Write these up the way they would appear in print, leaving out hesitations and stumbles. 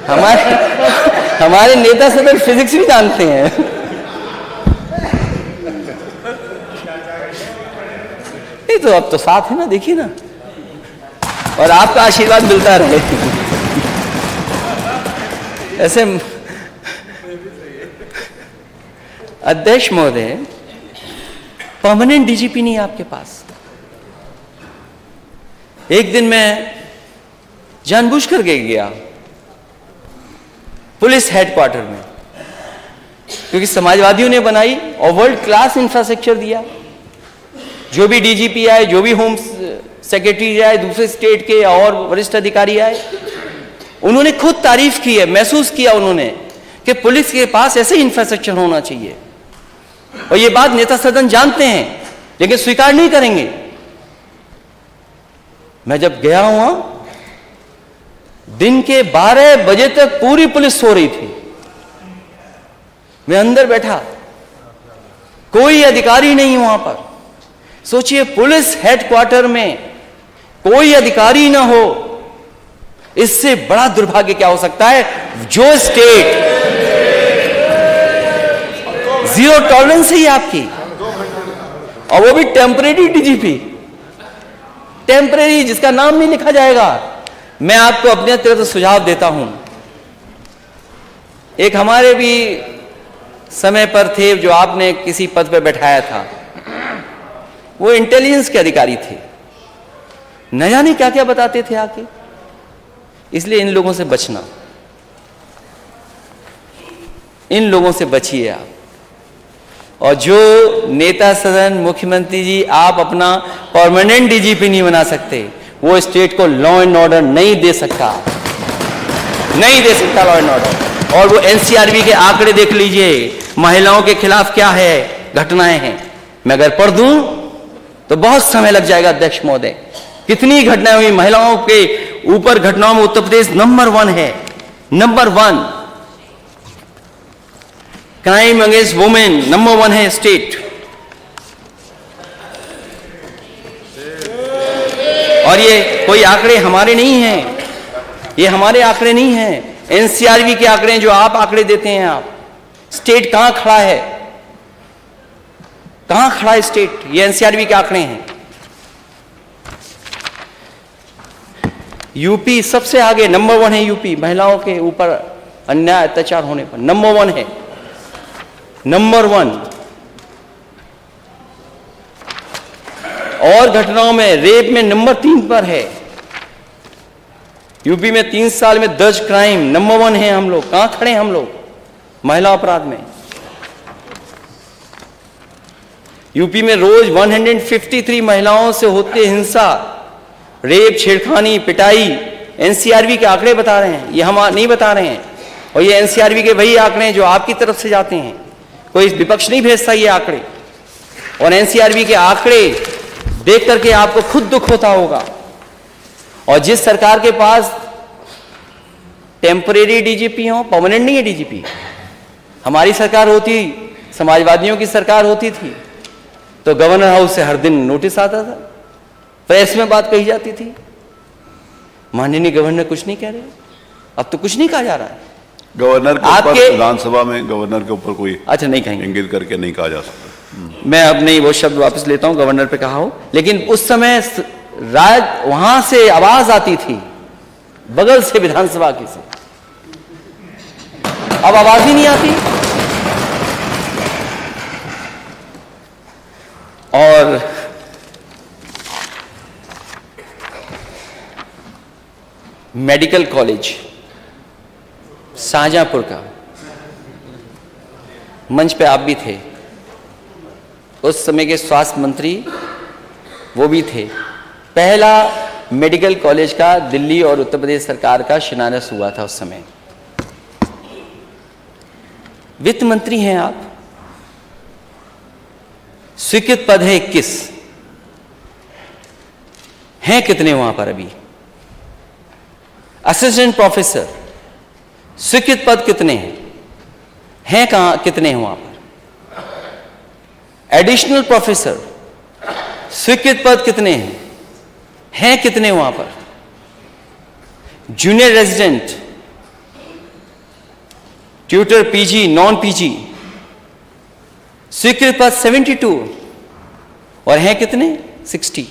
हमारे नेता सदन फिजिक्स भी जानते हैं। नहीं तो अब तो साथ है ना, देखिए ना, और आपका आशीर्वाद मिलता रहे। ऐसे अध्यक्ष महोदय, परमानेंट डीजीपी नहीं है आपके पास। एक दिन मैं जानबूझकर गया पुलिस हेडक्वार्टर में, क्योंकि समाजवादियों ने बनाई और वर्ल्ड क्लास इंफ्रास्ट्रक्चर दिया। जो भी डीजीपी आए, जो भी होम सेक्रेटरी आए, दूसरे स्टेट के और वरिष्ठ अधिकारी आए, उन्होंने खुद तारीफ की है, महसूस किया उन्होंने कि पुलिस के पास ऐसे इंफ्रास्ट्रक्चर होना चाहिए। और ये बात नेता सदन जानते हैं, लेकिन स्वीकार नहीं करेंगे। मैं जब गया हुआ, दिन के 12 बजे तक पूरी पुलिस सो रही थी। मैं अंदर बैठा, कोई अधिकारी नहीं वहां पर। सोचिए, पुलिस हेडक्वार्टर में कोई अधिकारी ना हो, इससे बड़ा दुर्भाग्य क्या हो सकता है। जो स्टेट जीरो टॉलरेंस है आपकी, और वो भी टेम्परेरी डीजीपी, टेम्परेरी, जिसका नाम नहीं लिखा जाएगा। मैं आपको अपने तरफ से सुझाव देता हूं। एक हमारे भी समय पर थे जो आपने किसी पद पर बैठाया था, वो इंटेलिजेंस के अधिकारी थे, न जाने क्या क्या बताते थे आके। इसलिए इन लोगों से बचना, इन लोगों से बचिए आप। और जो नेता सदन, मुख्यमंत्री जी, आप अपना परमानेंट डीजीपी नहीं बना सकते, वो स्टेट को लॉ एंड ऑर्डर नहीं दे सकता, नहीं दे सकता लॉ एंड ऑर्डर। और वो एनसीआरबी के आंकड़े देख लीजिए, महिलाओं के खिलाफ क्या है घटनाएं हैं। मैं अगर पढ़ दूं तो बहुत समय लग जाएगा अध्यक्ष महोदय। कितनी घटनाएं हुई महिलाओं के ऊपर, घटनाओं में उत्तर प्रदेश नंबर 1 है, number 1। Crime against women number 1 है स्टेट। और ये कोई आंकड़े हमारे नहीं हैं, ये हमारे आंकड़े नहीं हैं, एनसीआरबी के आंकड़े जो आप आंकड़े देते हैं। आप स्टेट कहां खड़ा है, कहां खड़ा है स्टेट, ये एनसीआरबी के आंकड़े हैं। यूपी सबसे आगे, नंबर 1 है यूपी, महिलाओं के ऊपर अन्याय अत्याचार होने पर नंबर 1 है, नंबर 1। और घटनाओं में, रेप में नंबर 3 पर है। यूपी में 3 साल में दर्ज क्राइम नंबर 1 है। हम लोग कहां खड़े हैं, हम लोग महिला अपराध में। यूपी में रोज 153 महिलाओं से होती हिंसा, रेप, छेड़खानी, पिटाई। एनसीआरबी के आंकड़े बता रहे हैं, ये हम नहीं बता रहे हैं। और ये एनसीआरबी के वही आंकड़े हैं जो आपकी तरफ से जाते हैं, कोई विपक्ष नहीं भेजता ये आंकड़े। और एनसीआरबी के आंकड़े देख करके आपको खुद दुख होता होगा। और जिस सरकार के पास टेम्परेरी डीजीपी हो, परमानेंट नहीं है डीजीपी, हमारी सरकार होती, समाजवादियों की सरकार होती थी, तो गवर्नर हाउस से हर दिन नोटिस आता था, प्रेस में बात कही जाती थी, माननीय गवर्नर कुछ नहीं कह रहे। अब तो कुछ नहीं कहा जा रहा है। गवर्नर के ऊपर विधानसभा में गवर्नर के ऊपर कोई अच्छा नहीं कहेंगे, इंगित करके नहीं कहा जा सकता। मैं अब नहीं वो शब्द वापस लेता हूं, गवर्नर पे कहा हो। लेकिन उस समय वहां से आवाज आती थी, बगल से, विधानसभा की से। अब आवाज ही नहीं आती। और मेडिकल कॉलेज शाहजहांपुर का, मंच पे आप भी थे, उस समय के स्वास्थ्य मंत्री वो भी थे। पहला मेडिकल कॉलेज का दिल्ली और उत्तर प्रदेश सरकार का शिलान्यास हुआ था उस समय। वित्त मंत्री हैं आप, स्वीकृत पद है 21, हैं कितने वहां पर अभी? असिस्टेंट प्रोफेसर स्वीकृत पद कितने हैं कहां, कितने हैं वहां पर? एडिशनल प्रोफेसर स्वीकृत पद कितने हैं कितने वहां पर? Junior resident tutor PG, non PG, स्वीकृत पद 72 और हैं कितने? 60।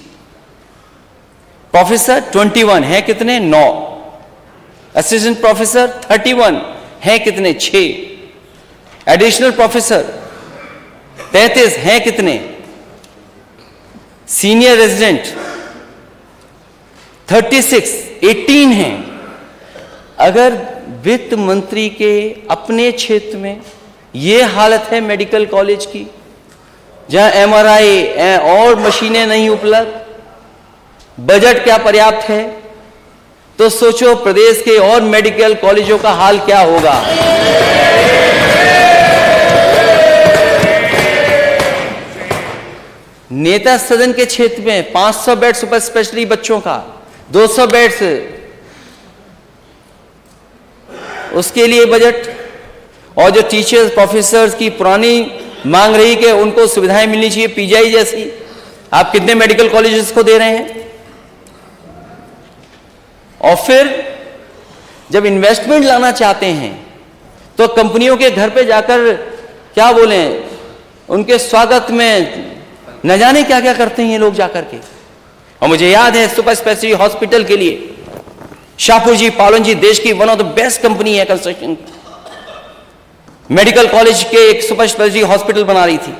प्रोफेसर 21 हैं कितने? 9। असिस्टेंट प्रोफेसर 31 हैं कितने? 6। एडिशनल प्रोफेसर 33 हैं कितने? सीनियर रेजिडेंट 36, 18 हैं। अगर वित्त मंत्री के अपने क्षेत्र में यह हालत है मेडिकल कॉलेज की, जहां एमआरआई और मशीनें नहीं उपलब्ध, बजट क्या पर्याप्त है, तो सोचो प्रदेश के और मेडिकल कॉलेजों का हाल क्या होगा। नेता सदन के क्षेत्र में 500 बेड सुपर स्पेशलिटी बच्चों का, 200 बेड्स उसके लिए बजट, और जो टीचर्स प्रोफेसर्स की पुरानी मांग रही कि उनको सुविधाएं मिलनी चाहिए पीजीआई जैसी, आप कितने मेडिकल कॉलेजेस को दे रहे हैं। और फिर जब इन्वेस्टमेंट लाना चाहते हैं तो कंपनियों के घर पे जाकर क्या बोले, उनके स्वागत में न जाने क्या क्या करते हैं ये लोग जाकर के। और मुझे याद है सुपर स्पेशलिटी हॉस्पिटल के लिए शाहपुर जी, पालन जी देश की one of the best company है कंस्ट्रक्शन, मेडिकल कॉलेज के एक सुपर स्पेशलिटी हॉस्पिटल बना रही थी।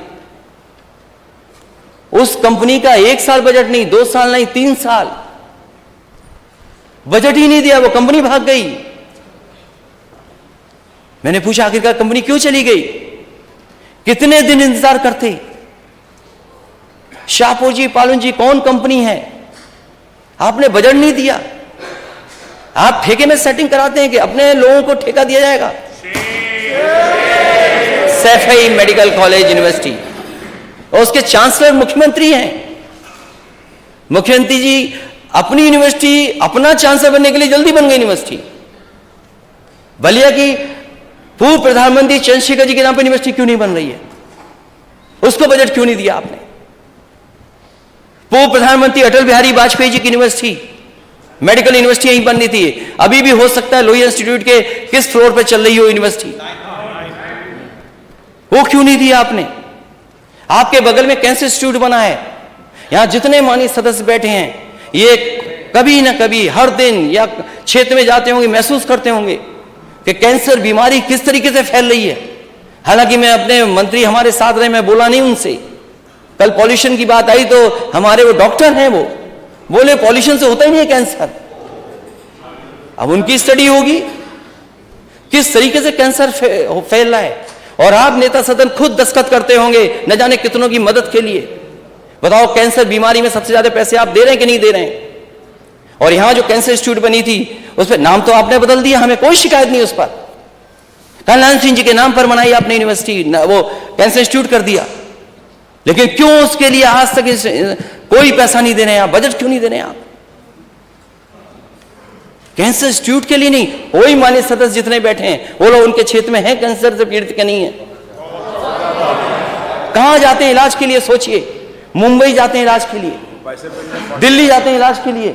उस कंपनी का 1 साल बजट नहीं, 2 साल नहीं, 3 साल बजट ही नहीं दिया, वो कंपनी भाग गई। मैंने पूछा आखिरकार कंपनी क्यों चली गई, कितने दिन इंतजार करते। शाहपुर जी, पालन जी कौन कंपनी है, आपने बजट नहीं दिया। आप ठेके में सेटिंग कराते हैं कि अपने लोगों को ठेका दिया जाएगा। सैफई मेडिकल कॉलेज यूनिवर्सिटी, और उसके चांसलर मुख्यमंत्री हैं। मुख्यमंत्री जी अपनी यूनिवर्सिटी, अपना चांसलर बनने के लिए जल्दी बन गई यूनिवर्सिटी। बलिया की पूर्व प्रधानमंत्री चंद्रशेखर जी के नाम पर यूनिवर्सिटी क्यों नहीं बन रही है, उसको बजट क्यों नहीं दिया आपने। पूर्व प्रधानमंत्री अटल बिहारी वाजपेयी जी की यूनिवर्सिटी, मेडिकल यूनिवर्सिटी यहीं बननी थी। अभी भी हो सकता है लोहिया इंस्टीट्यूट के किस फ्लोर पर चल रही हो यूनिवर्सिटी, वो क्यों नहीं दिया आपने। आपके बगल में कैंसर इंस्टीट्यूट बना है, यहां जितने माननीय सदस्य बैठे हैं ये कभी ना कभी हर दिन या क्षेत्र में जाते होंगे, महसूस करते होंगे कि कैंसर बीमारी किस तरीके से फैल रही है। हालांकि मैं अपने मंत्री हमारे साथ रहे, मैं बोला नहीं उनसे। कल पॉल्यूशन की बात आई तो हमारे वो डॉक्टर हैं, वो बोले पॉल्यूशन से होता ही नहीं है कैंसर। अब उनकी स्टडी होगी किस तरीके से कैंसर फैल रहा है, और आप नेता सदन खुद दस्तखत करते होंगे न जाने कितनों की मदद के लिए। बताओ कैंसर बीमारी में सबसे ज्यादा पैसे आप दे रहे हैं कि नहीं दे रहे हैं। और यहां जो कैंसर इंस्टीट्यूट बनी थी उस पर नाम तो आपने बदल दिया, हमें कोई शिकायत नहीं उस पर। कल्याण सिंह जी के नाम पर बनाई आपने यूनिवर्सिटी, वो कैंसर इंस्टीट्यूट कर दिया। लेकिन क्यों उसके लिए आज तक कोई पैसा नहीं दे रहे हैं आप, बजट क्यों नहीं दे रहे हैं आप। कैंसर इंस्टीट्यूट के लिए नहीं, वही मान्य सदस्य जितने बैठे हैं वो लोग उनके क्षेत्र में हैं कैंसर से पीड़ित के नहीं है। कहां जाते हैं इलाज के लिए, सोचिए। मुंबई जाते हैं इलाज के लिए, दिल्ली जाते हैं इलाज के लिए,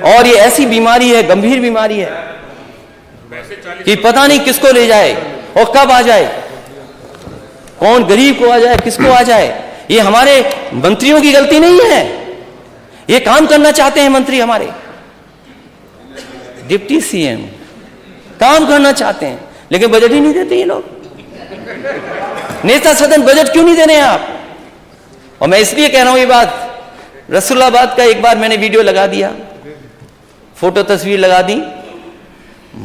और ये ऐसी बीमारी है, गंभीर बीमारी है कि पता नहीं किसको ले जाए और कब आ जाए, कौन गरीब को आ जाए, किसको आ जाए। ये हमारे मंत्रियों की गलती नहीं है, ये काम करना चाहते हैं मंत्री हमारे, डिप्टी सीएम काम करना चाहते हैं, लेकिन बजट ही नहीं देते ये लोग। नेता सदन बजट क्यों नहीं दे रहे हैं आप। और मैं इसलिए कह रहा हूं ये बात, रसूलाबाद का एक बार मैंने वीडियो लगा दिया, फोटो तस्वीर लगा दी,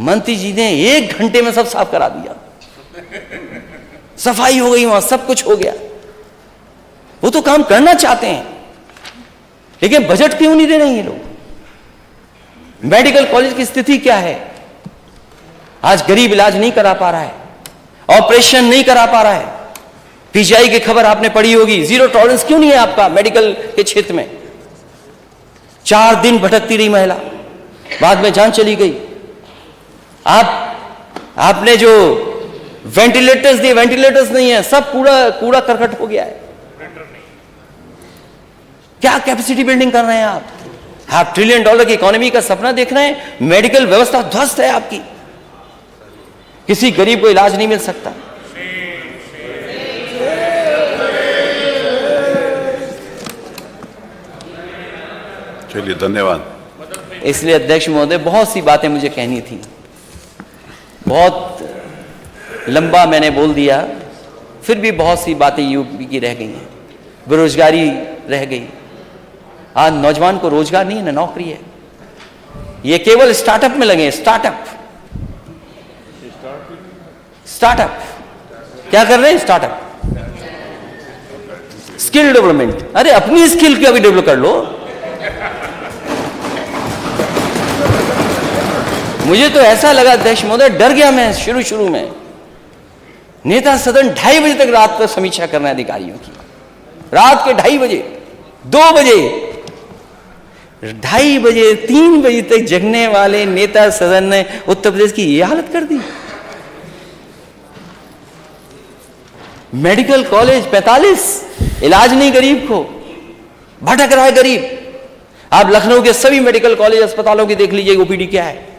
मंत्री जी ने 1 घंटे में सब साफ करा दिया, सफाई हो गई, वहां सब कुछ हो गया। वो तो काम करना चाहते हैं, लेकिन बजट क्यों नहीं दे रहे हैं ये लोग। मेडिकल कॉलेज की स्थिति क्या है, आज गरीब इलाज नहीं करा पा रहा है, ऑपरेशन नहीं करा पा रहा है। पीजीआई की खबर आपने पढ़ी होगी, जीरो टॉलरेंस क्यों नहीं है आपका मेडिकल के क्षेत्र में। 4 दिन भटकती रही महिला, बाद में जान चली गई। आपने जो वेंटिलेटर्स दिए, वेंटिलेटर्स नहीं है, सब कूड़ा करकट हो गया है। क्या कैपेसिटी बिल्डिंग कर रहे हैं आप $500 ट्रिलियन की इकोनॉमी का सपना देख रहे हैं, मेडिकल व्यवस्था ध्वस्त है आपकी। किसी गरीब को इलाज नहीं मिल सकता। चलिए, धन्यवाद। इसलिए अध्यक्ष महोदय, बहुत सी बातें मुझे कहनी थी, बहुत लंबा मैंने बोल दिया, फिर भी बहुत सी बातें यूपी की रह गई हैं। बेरोजगारी रह गई। आज नौजवान को रोजगार नहीं है ना नौकरी है। ये केवल स्टार्टअप में लगे। स्टार्टअप क्या कर रहे हैं? Startup, skill development. अरे अपनी स्किल को अभी डेवलप कर लो। मुझे तो ऐसा लगा अध्यक्ष महोदय, डर गया मैं शुरू में। नेता सदन 2:30 बजे तक रात को समीक्षा करना है अधिकारियों की। रात के 2:30 बजे, 2 बजे, 2:30 बजे, 3 बजे तक जगने वाले नेता सदन ने उत्तर प्रदेश की ये हालत कर दी। मेडिकल कॉलेज 45, इलाज नहीं गरीब को, भटक रहा है गरीब। आप लखनऊ के सभी मेडिकल कॉलेज अस्पतालों की देख लीजिए ओपीडी क्या है।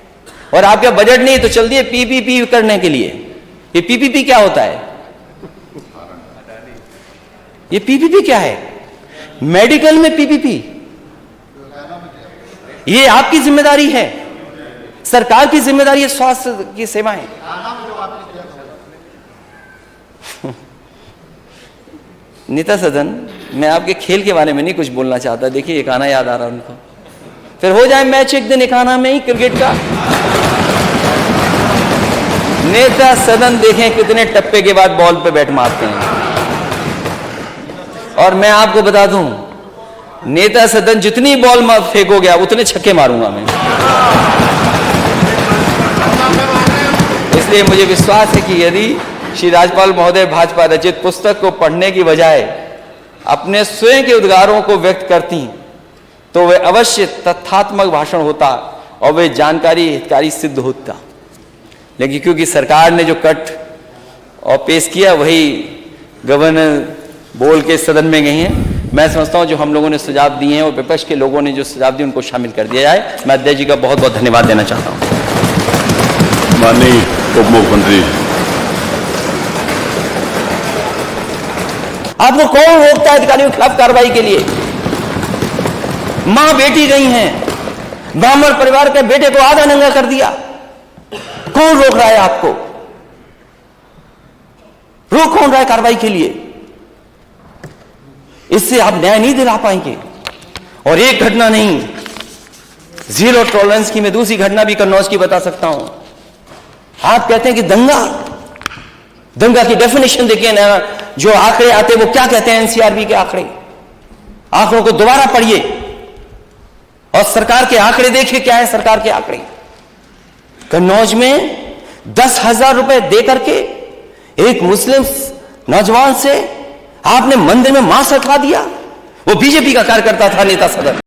और आपका बजट नहीं तो चल दिए पीपीपी करने के लिए। ये पीपीपी क्या होता है? ये पीपीपी क्या है? मेडिकल में पीपीपी, ये आपकी जिम्मेदारी है, सरकार की जिम्मेदारी है स्वास्थ्य की सेवाएं। नेता सदन, मैं आपके खेल के बारे में नहीं कुछ बोलना चाहता। देखिए एक आना याद आ रहा उनको, फिर हो जाए मैच एक दिन एक आना में ही क्रिकेट का। नेता सदन देखें कितने टप्पे के बाद बॉल पे बैट मारते हैं। और मैं आपको बता दूं, नेता सदन जितनी बॉल फेंकोगे आप उतने छक्के मारूंगा मैं। इसलिए मुझे विश्वास है कि यदि श्री राज्यपाल महोदय भाजपा रचित पुस्तक को पढ़ने की बजाय अपने स्वयं के उद्गारों को व्यक्त करती तो वह अवश्य तथ्यात्मक भाषण होता और वे जानकारी हितकारी सिद्ध होता। लेकिन क्योंकि सरकार ने जो कट और पेश किया वही गवर्नर बोल के सदन में गई हैं। मैं समझता हूं जो हम लोगों ने सुझाव दिए हैं और विपक्ष के लोगों ने जो सुझाव दिए उनको शामिल कर दिया जाए। मैं अध्यक्ष जी का बहुत बहुत धन्यवाद देना चाहता हूं। माननीय उप मुख्यमंत्री, आपको कौन रोकता है अधिकारियों के खिलाफ कार्रवाई के लिए? मां बेटी गई हैं, ब्राह्मण परिवार के बेटे को आधा नंगा कर दिया। कौन रोक रहा है आपको? रोक कौन रहा है कार्रवाई के लिए? इससे आप न्याय नहीं दिला पाएंगे। और एक घटना नहीं, जीरो टॉलरेंस की मैं दूसरी घटना भी कन्नौज की बता सकता हूं। आप कहते हैं कि दंगा की डेफिनेशन देखिए ना, जो आंकड़े आते वो क्या कहते हैं एनसीआरबी के आंकड़े। आंकड़ों को दोबारा पढ़िए और सरकार के आंकड़े देखिए क्या है सरकार के आंकड़े। कन्नौज में 10,000 रुपए दे करके एक मुस्लिम नौजवान से आपने मंदिर में मांस रखवा दिया। वो बीजेपी का कार्यकर्ता था, नेता सदन।